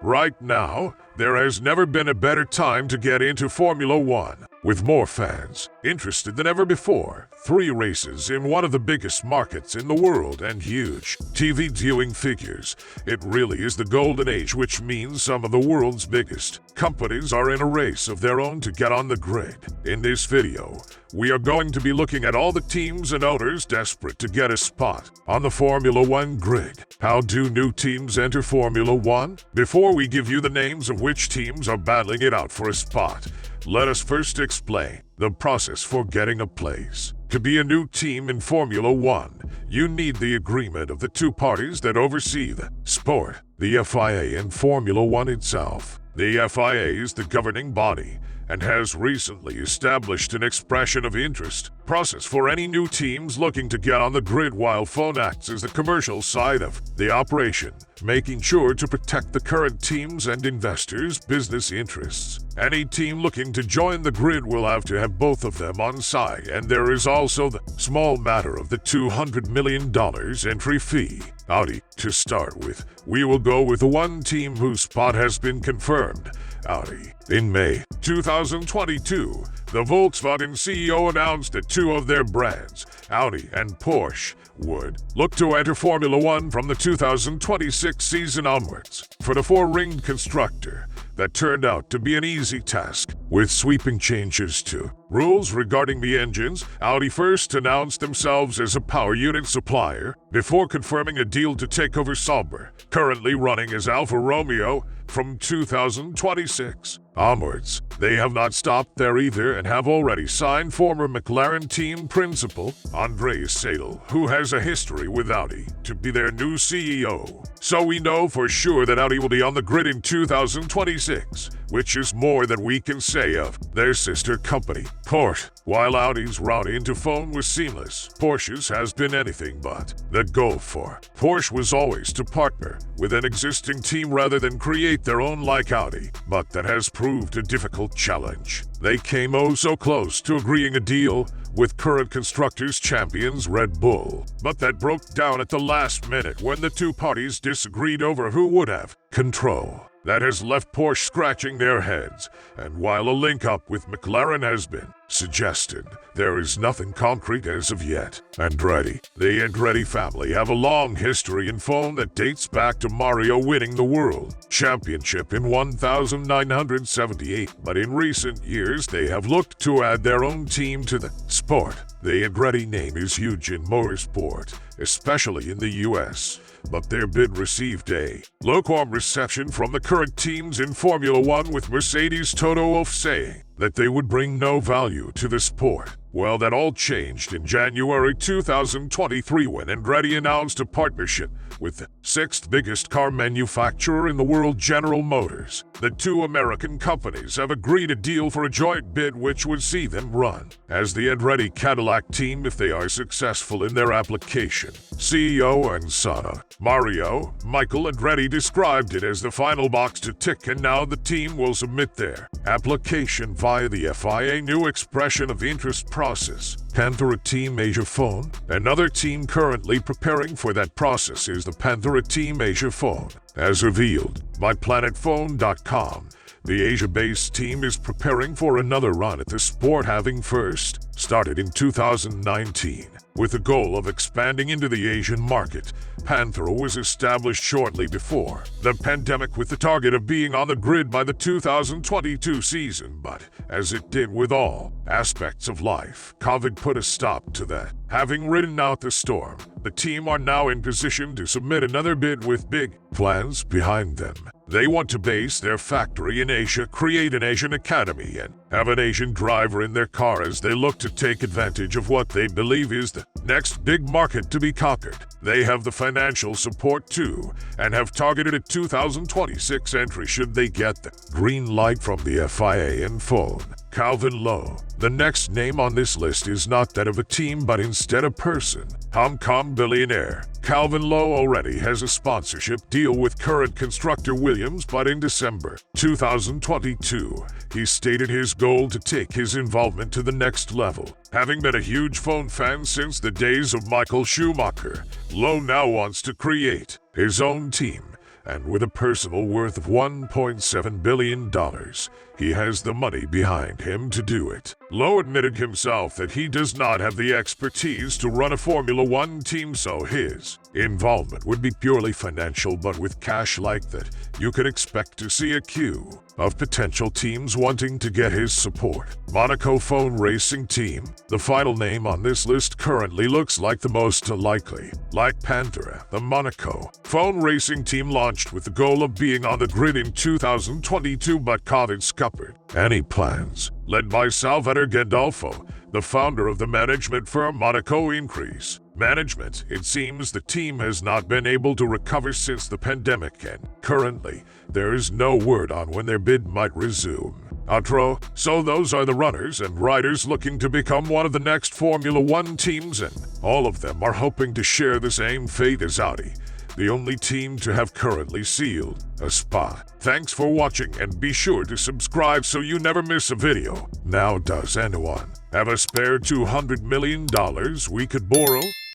Right now, there has never been a better time to get into Formula One. With more fans interested than ever before, 3 races in one of the biggest markets in the world and huge TV viewing figures, it really is the golden age, which means some of the world's biggest companies are in a race of their own to get on the grid. In this video, we are going to be looking at all the teams and owners desperate to get a spot on the Formula One grid. How do new teams enter Formula One? Before we give you the names of which teams are battling it out for a spot, let us first explain the process for getting a place. To be a new team in Formula One, you need the agreement of the 2 parties that oversee the sport, the FIA and Formula One itself. The FIA is the governing body and has recently established an expression of interest process for any new teams looking to get on the grid, while FON acts as the commercial side of the operation, making sure to protect the current teams and investors' business interests. Any team looking to join the grid will have to have both of them on side, and there is also the small matter of the $200 million entry fee. Audi. To start with, we will go with the one team whose spot has been confirmed, Audi. In May 2022, the Volkswagen CEO announced that 2 of their brands, Audi and Porsche, would look to enter Formula One from the 2026 season onwards. For the 4-ringed constructor, that turned out to be an easy task, with sweeping changes to rules regarding the engines. Audi first announced themselves as a power unit supplier before confirming a deal to take over Sauber, currently running as Alfa Romeo, from 2026 onwards. They have not stopped there either and have already signed former McLaren team principal Andreas Seidel, who has a history with Audi, to be their new CEO. So we know for sure that Audi will be on the grid in 2026, which is more than we can say of their sister company, Porsche. While Audi's route into FON was seamless, Porsche's has been anything but. The goal for Porsche was always to partner with an existing team rather than create their own like Audi, but that has proved a difficult challenge. They came oh so close to agreeing a deal with current constructors champions Red Bull, but that broke down at the last minute when the 2 parties disagreed over who would have control. That has left Porsche scratching their heads, and while a link-up with McLaren has been suggested, there is nothing concrete as of yet. Andretti. The Andretti family have a long history in FON that dates back to Mario winning the World Championship in 1978, but in recent years they have looked to add their own team to the sport. The Andretti name is huge in motorsport, especially in the US, but their bid received a lukewarm reception from the current teams in Formula One, with Mercedes' Toto Wolff saying that they would bring no value to the sport. Well, that all changed in January 2023 when Andretti announced a partnership with the 6th biggest car manufacturer in the world, General Motors. The 2 American companies have agreed a deal for a joint bid which would see them run as the Andretti Cadillac team if they are successful in their application. CEO and son, Michael Andretti, described it as the final box to tick, and now the team will submit their application via the FIA new expression of interest process. Panthera Team Asia FON. Another team currently preparing for that process is the Panthera Team Asia FON. As revealed by PlanetPhone.com, the Asia-based team is preparing for another run at the sport, having first started in 2019. With the goal of expanding into the Asian market, Panthera was established shortly before the pandemic with the target of being on the grid by the 2022 season, but as it did with all aspects of life, COVID put a stop to that. Having ridden out the storm, the team are now in position to submit another bid with big plans behind them. They want to base their factory in Asia, create an Asian academy, and have an Asian driver in their car as they look to take advantage of what they believe is the next big market to be conquered. They have the financial support too, and have targeted a 2026 entry should they get the green light from the FIA and FON. Calvin Lowe. The next name on this list is not that of a team but instead a person. Hong Kong billionaire Calvin Lowe already has a sponsorship deal with current constructor Williams, but in December 2022, he stated his goal to take his involvement to the next level. Having been a huge FON fan since the days of Michael Schumacher, Lowe now wants to create his own team and with a personal worth of $1.7 billion, he has the money behind him to do it. Lowe admitted himself that he does not have the expertise to run a Formula One team, so his involvement would be purely financial, but with cash like that, you can expect to see a queue of potential teams wanting to get his support. Monaco Phone Racing Team, the final name on this list, currently looks like the most likely. Like Pantera, the Monaco Phone Racing Team launched with the goal of being on the grid in 2022, but COVID scuppered any plans. Led by Salvatore Gandolfo, the founder of the management firm Monaco Increase Management, it seems the team has not been able to recover since the pandemic, and currently, there is no word on when their bid might resume. Outro. So those are the runners and riders looking to become one of the next Formula One teams, and all of them are hoping to share the same fate as Audi, the only team to have currently sealed a spot. Thanks for watching, and be sure to subscribe so you never miss a video. Now, does anyone have a spare $200 million we could borrow?